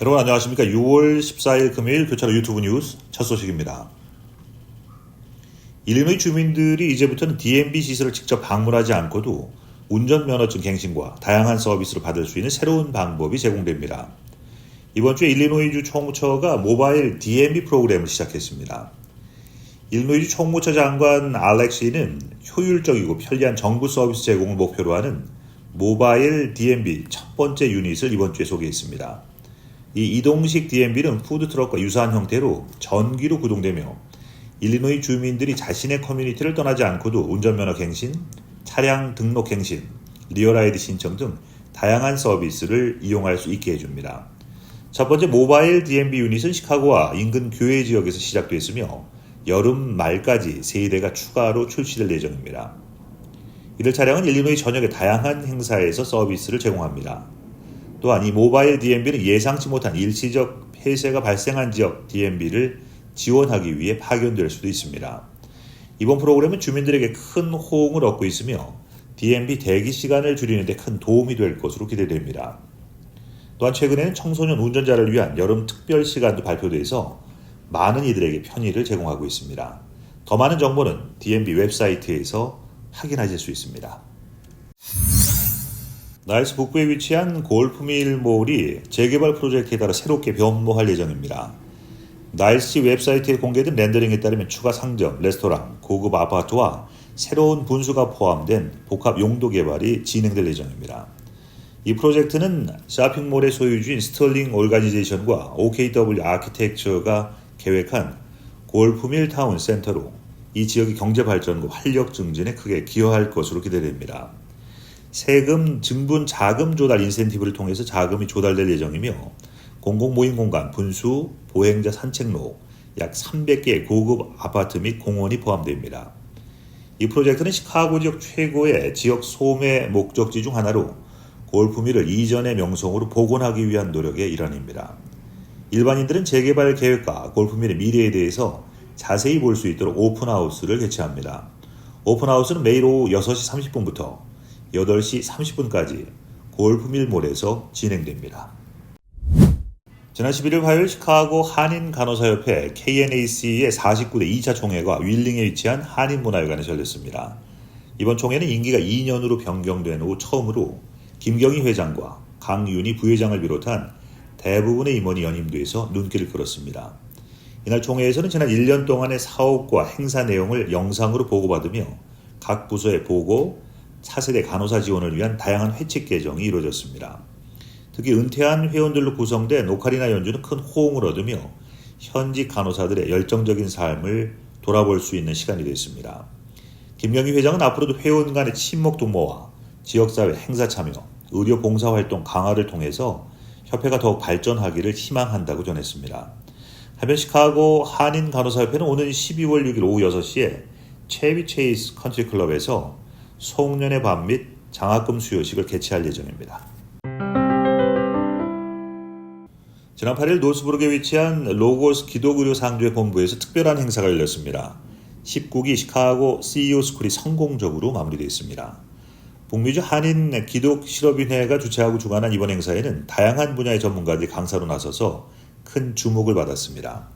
여러분 안녕하십니까. 6월 14일 금요일 교차로 유튜브 뉴스 첫 소식입니다. 일리노이 주민들이 이제부터는 DMV 시설을 직접 방문하지 않고도 운전면허증 갱신과 다양한 서비스를 받을 수 있는 새로운 방법이 제공됩니다. 이번 주에 일리노이주 총무처가 모바일 DMV 프로그램을 시작했습니다. 일리노이주 총무처 장관 알렉시는 효율적이고 편리한 정부 서비스 제공을 목표로 하는 모바일 DMV 첫 번째 유닛을 이번 주에 소개했습니다. 이 이동식 DMV는 푸드트럭과 유사한 형태로 전기로 구동되며 일리노이 주민들이 자신의 커뮤니티를 떠나지 않고도 운전면허 갱신, 차량 등록 갱신, 리얼아이디 신청 등 다양한 서비스를 이용할 수 있게 해줍니다. 첫 번째 모바일 DMV 유닛은 시카고와 인근 교외 지역에서 시작됐으며 여름 말까지 3대가 추가로 출시될 예정입니다. 이들 차량은 일리노이 전역의 다양한 행사에서 서비스를 제공합니다. 또한 이 모바일 DMV는 예상치 못한 일시적 폐쇄가 발생한 지역 DMV를 지원하기 위해 파견될 수도 있습니다. 이번 프로그램은 주민들에게 큰 호응을 얻고 있으며 DMV 대기 시간을 줄이는 데 큰 도움이 될 것으로 기대됩니다. 또한 최근에는 청소년 운전자를 위한 여름 특별 시간도 발표돼서 많은 이들에게 편의를 제공하고 있습니다. 더 많은 정보는 DMV 웹사이트에서 확인하실 수 있습니다. 나일스 북부에 위치한 골프밀몰이 재개발 프로젝트에 따라 새롭게 변모할 예정입니다. 나일스 웹사이트에 공개된 렌더링에 따르면 추가 상점, 레스토랑, 고급 아파트와 새로운 분수가 포함된 복합 용도 개발이 진행될 예정입니다. 이 프로젝트는 쇼핑몰의 소유주인 스털링 오르가니제이션과 OKW 아키텍처가 계획한 골프밀 타운 센터로 이 지역의 경제 발전과 활력 증진에 크게 기여할 것으로 기대됩니다. 세금 증분 자금 조달 인센티브를 통해서 자금이 조달될 예정이며 공공모임 공간, 분수, 보행자 산책로, 약 300개의 고급 아파트 및 공원이 포함됩니다. 이 프로젝트는 시카고 지역 최고의 지역 소매 목적지 중 하나로 골프밀을 이전의 명성으로 복원하기 위한 노력의 일환입니다. 일반인들은 재개발 계획과 골프밀의 미래에 대해서 자세히 볼 수 있도록 오픈하우스를 개최합니다. 오픈하우스는 매일 오후 6시 30분부터 8시 30분까지 골프밀몰에서 진행됩니다. 지난 11일 화요일 시카고 한인간호사협회 KNAC의 49대 2차 총회가 윌링에 위치한 한인문화회관에 열렸습니다. 이번 총회는 임기가 2년으로 변경된 후 처음으로 김경희 회장과 강윤희 부회장을 비롯한 대부분의 임원이 연임돼서 눈길을 끌었습니다. 이날 총회에서는 지난 1년 동안의 사업과 행사 내용을 영상으로 보고받으며 각 부서의 보고, 차세대 간호사 지원을 위한 다양한 회칙 개정이 이루어졌습니다. 특히 은퇴한 회원들로 구성된 오카리나 연주는 큰 호응을 얻으며 현직 간호사들의 열정적인 삶을 돌아볼 수 있는 시간이 됐습니다. 김경희 회장은 앞으로도 회원 간의 친목 도모와 지역사회 행사 참여, 의료 봉사활동 강화를 통해서 협회가 더욱 발전하기를 희망한다고 전했습니다. 한편 시카고 한인간호사협회는 오는 12월 6일 오후 6시에 체비 체이스 컨트리클럽에서 송년회 밤 및 장학금 수여식을 개최할 예정입니다. 지난 8일 노스브룩에 위치한 로고스 기독의료 상조의 본부에서 특별한 행사가 열렸습니다. 19기 시카고 CEO 스쿨이 성공적으로 마무리되었습니다. 북미주 한인 기독 실업인회가 주최하고 주관한 이번 행사에는 다양한 분야의 전문가들이 강사로 나서서 큰 주목을 받았습니다.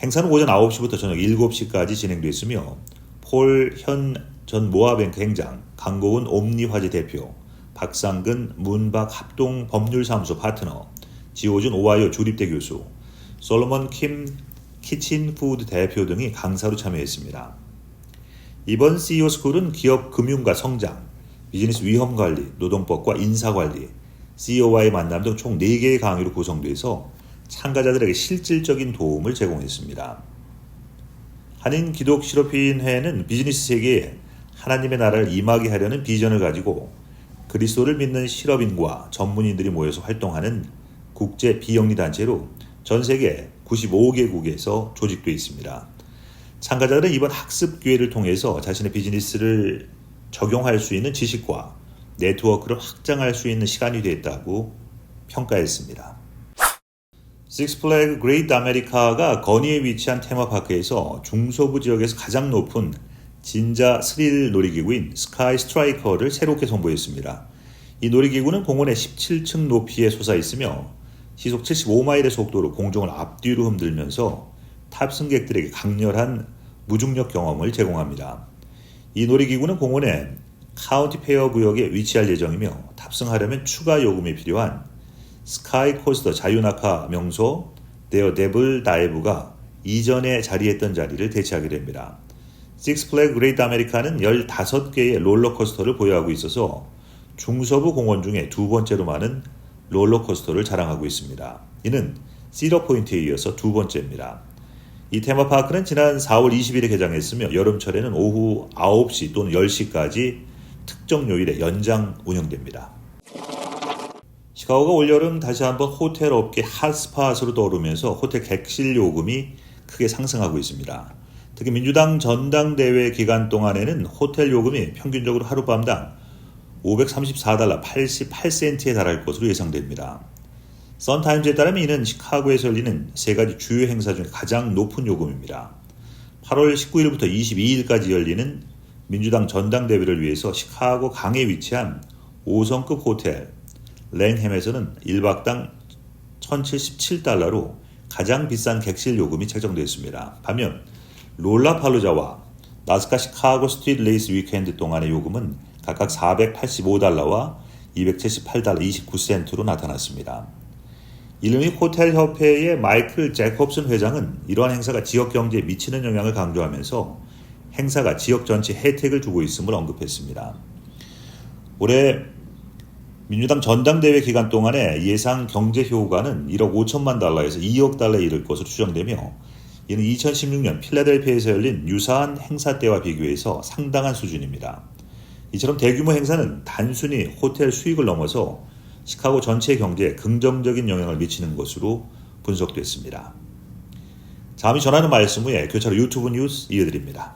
행사는 오전 9시부터 저녁 7시까지 진행됐으며 폴 현 전 모아뱅크 행장, 강고은 옴니화재 대표, 박상근 문박 합동 법률사무소 파트너, 지호준 오하이오 주립대 교수, 솔로몬 킴 키친푸드 대표 등이 강사로 참여했습니다. 이번 CEO 스쿨은 기업 금융과 성장, 비즈니스 위험관리, 노동법과 인사관리, CEO와의 만남 등 총 4개의 강의로 구성돼서 참가자들에게 실질적인 도움을 제공했습니다. 한인 기독 실업인회는 비즈니스 세계에 하나님의 나라를 임하게 하려는 비전을 가지고 그리스도를 믿는 실업인과 전문인들이 모여서 활동하는 국제 비영리 단체로 전 세계 95개국에서 조직되어 있습니다. 참가자들은 이번 학습 기회를 통해서 자신의 비즈니스를 적용할 수 있는 지식과 네트워크를 확장할 수 있는 시간이 됐다고 평가했습니다. 식스플래그 그레이트 아메리카가 건의에 위치한 테마파크에서 중서부 지역에서 가장 높은 진자 스릴 놀이기구인 스카이 스트라이커를 새롭게 선보였습니다. 이 놀이기구는 공원의 17층 높이에 솟아 있으며 시속 75마일의 속도로 공중을 앞뒤로 흔들면서 탑승객들에게 강렬한 무중력 경험을 제공합니다. 이 놀이기구는 공원의 카운티 페어 구역에 위치할 예정이며 탑승하려면 추가 요금이 필요한 스카이 코스터 자유낙하 명소 데어데블 다이브가 이전에 자리했던 자리를 대체하게 됩니다. 식스플래그 그레이트 아메리카는 15개의 롤러코스터를 보유하고 있어서 중서부 공원 중에 두 번째로 많은 롤러코스터를 자랑하고 있습니다. 이는 시더포인트에 이어서 두 번째입니다. 이 테마파크는 지난 4월 20일에 개장했으며 여름철에는 오후 9시 또는 10시까지 특정 요일에 연장 운영됩니다. 시카고가 올여름 다시 한번 호텔 업계 핫스팟으로 떠오르면서 호텔 객실 요금이 크게 상승하고 있습니다. 특히 민주당 전당대회 기간 동안에는 호텔 요금이 평균적으로 하룻밤당 $534 88센트에 달할 것으로 예상됩니다. 선타임즈에 따르면 이는 시카고에서 열리는 세 가지 주요 행사 중 가장 높은 요금입니다. 8월 19일부터 22일까지 열리는 민주당 전당대회를 위해서 시카고 강에 위치한 5성급 호텔 랭햄에서는 1박당 $1,077로 가장 비싼 객실 요금이 책정됐습니다. 반면 롤라팔루자와 나스카 시카고 스트리트 레이스 위켄드 동안의 요금은 각각 $485와 $278 29센트로 나타났습니다. 일미 호텔 협회의 마이클 제콥슨 회장은 이러한 행사가 지역 경제에 미치는 영향을 강조하면서 행사가 지역 전체 혜택을 주고 있음을 언급했습니다. 올해 민주당 전당대회 기간 동안의 예상 경제 효과는 1억 5천만 달러에서 2억 달러에 이를 것으로 추정되며 이는 2016년 필라델피아에서 열린 유사한 행사 때와 비교해서 상당한 수준입니다. 이처럼 대규모 행사는 단순히 호텔 수익을 넘어서 시카고 전체 경제에 긍정적인 영향을 미치는 것으로 분석됐습니다. 잠시 전하는 말씀 후에 교차로 유튜브 뉴스 이어드립니다.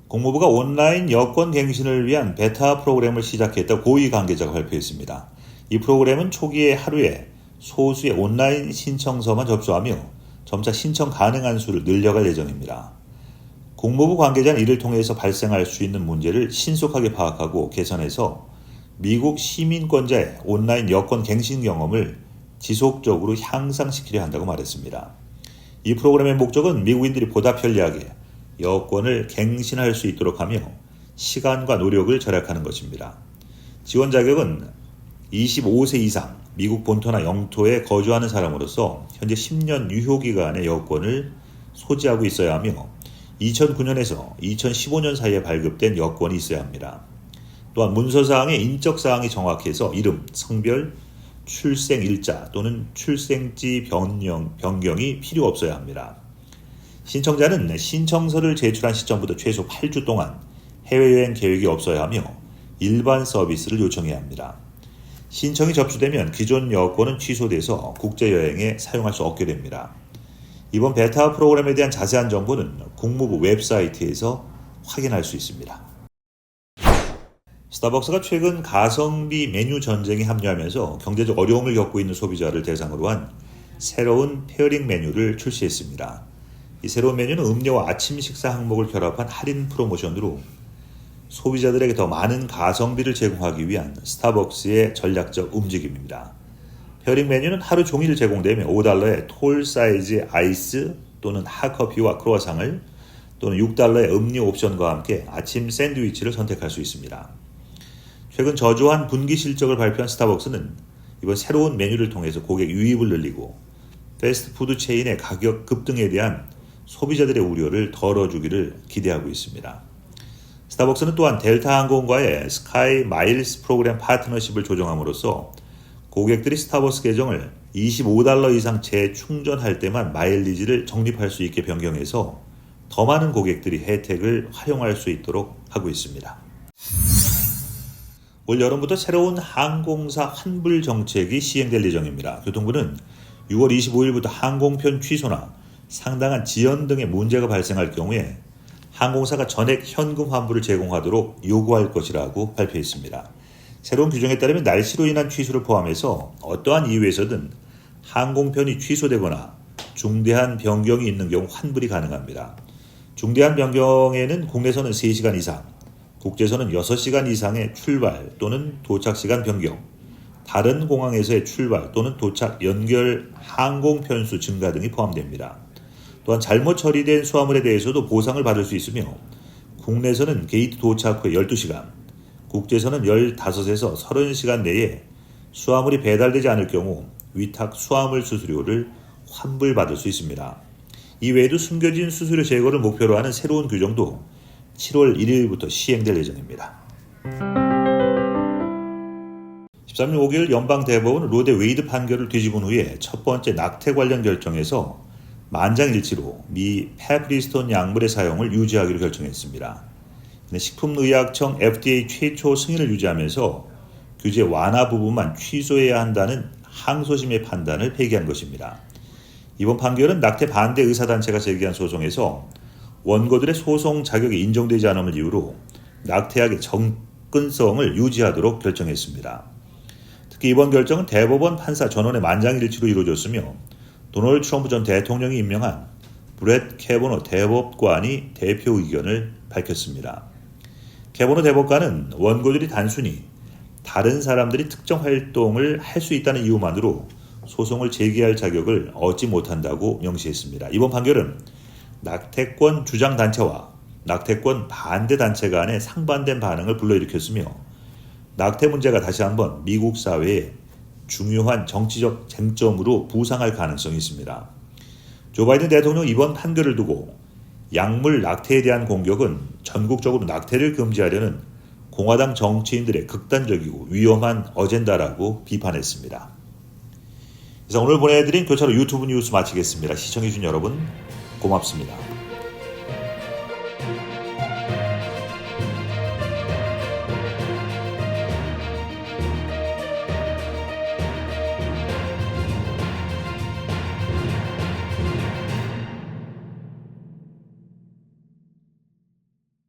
국무부가 온라인 여권 갱신을 위한 베타 프로그램을 시작했다고 고위 관계자가 발표했습니다. 이 프로그램은 초기에 하루에 소수의 온라인 신청서만 접수하며 점차 신청 가능한 수를 늘려갈 예정입니다. 국무부 관계자는 이를 통해서 발생할 수 있는 문제를 신속하게 파악하고 개선해서 미국 시민권자의 온라인 여권 갱신 경험을 지속적으로 향상시키려 한다고 말했습니다. 이 프로그램의 목적은 미국인들이 보다 편리하게 여권을 갱신할 수 있도록 하며 시간과 노력을 절약하는 것입니다. 지원 자격은 25세 이상 미국 본토나 영토에 거주하는 사람으로서 현재 10년 유효기간의 여권을 소지하고 있어야 하며 2009년에서 2015년 사이에 발급된 여권이 있어야 합니다. 또한 문서사항의 인적사항이 정확해서 이름, 성별, 출생일자 또는 출생지 변경이 필요 없어야 합니다. 신청자는 신청서를 제출한 시점부터 최소 8주 동안 해외여행 계획이 없어야 하며 일반 서비스를 요청해야 합니다. 신청이 접수되면 기존 여권은 취소돼서 국제여행에 사용할 수 없게 됩니다. 이번 베타 프로그램에 대한 자세한 정보는 국무부 웹사이트에서 확인할 수 있습니다. 스타벅스가 최근 가성비 메뉴 전쟁에 합류하면서 경제적 어려움을 겪고 있는 소비자를 대상으로 한 새로운 페어링 메뉴를 출시했습니다. 이 새로운 메뉴는 음료와 아침 식사 항목을 결합한 할인 프로모션으로 소비자들에게 더 많은 가성비를 제공하기 위한 스타벅스의 전략적 움직임입니다. 페어링 메뉴는 하루 종일 제공되며 $5의 톨 사이즈 아이스 또는 핫커피와 크루아상을 또는 $6의 음료 옵션과 함께 아침 샌드위치를 선택할 수 있습니다. 최근 저조한 분기 실적을 발표한 스타벅스는 이번 새로운 메뉴를 통해서 고객 유입을 늘리고 패스트푸드 체인의 가격 급등에 대한 소비자들의 우려를 덜어주기를 기대하고 있습니다. 스타벅스는 또한 델타 항공과의 스카이 마일스 프로그램 파트너십을 조정함으로써 고객들이 스타벅스 계정을 $25 이상 재충전할 때만 마일리지를 적립할 수 있게 변경해서 더 많은 고객들이 혜택을 활용할 수 있도록 하고 있습니다. 올 여름부터 새로운 항공사 환불 정책이 시행될 예정입니다. 교통부는 6월 25일부터 항공편 취소나 상당한 지연 등의 문제가 발생할 경우에 항공사가 전액 현금 환불을 제공하도록 요구할 것이라고 발표했습니다. 새로운 규정에 따르면 날씨로 인한 취소를 포함해서 어떠한 이유에서든 항공편이 취소되거나 중대한 변경이 있는 경우 환불이 가능합니다. 중대한 변경에는 국내선은 3시간 이상, 국제선은 6시간 이상의 출발 또는 도착 시간 변경, 다른 공항에서의 출발 또는 도착 연결 항공 편수 증가 등이 포함됩니다. 또한 잘못 처리된 수화물에 대해서도 보상을 받을 수 있으며 국내선은 게이트 도착 후 12시간, 국제선은 15에서 30시간 내에 수화물이 배달되지 않을 경우 위탁 수화물 수수료를 환불받을 수 있습니다. 이외에도 숨겨진 수수료 제거를 목표로 하는 새로운 규정도 7월 1일부터 시행될 예정입니다. 13일 5일 연방대법원은 로데 웨이드 판결을 뒤집은 후에 첫 번째 낙태 관련 결정에서 만장일치로 미 페프리스톤 약물의 사용을 유지하기로 결정했습니다. 식품의약청 FDA 최초 승인을 유지하면서 규제 완화 부분만 취소해야 한다는 항소심의 판단을 폐기한 것입니다. 이번 판결은 낙태 반대 의사단체가 제기한 소송에서 원고들의 소송 자격이 인정되지 않음을 이유로 낙태약의 접근성을 유지하도록 결정했습니다. 특히 이번 결정은 대법원 판사 전원의 만장일치로 이루어졌으며 도널드 트럼프 전 대통령이 임명한 브렛 캐버너 대법관이 대표 의견을 밝혔습니다. 캐버너 대법관은 원고들이 단순히 다른 사람들이 특정 활동을 할 수 있다는 이유만으로 소송을 제기할 자격을 얻지 못한다고 명시했습니다. 이번 판결은 낙태권 주장 단체와 낙태권 반대 단체 간의 상반된 반응을 불러일으켰으며 낙태 문제가 다시 한번 미국 사회에 중요한 정치적 쟁점으로 부상할 가능성이 있습니다. 조 바이든 대통령 이번 판결을 두고 약물 낙태에 대한 공격은 전국적으로 낙태를 금지하려는 공화당 정치인들의 극단적이고 위험한 어젠다라고 비판했습니다. 그래서 오늘 보내드린 교차로 유튜브 뉴스 마치겠습니다. 시청해주신 여러분 고맙습니다.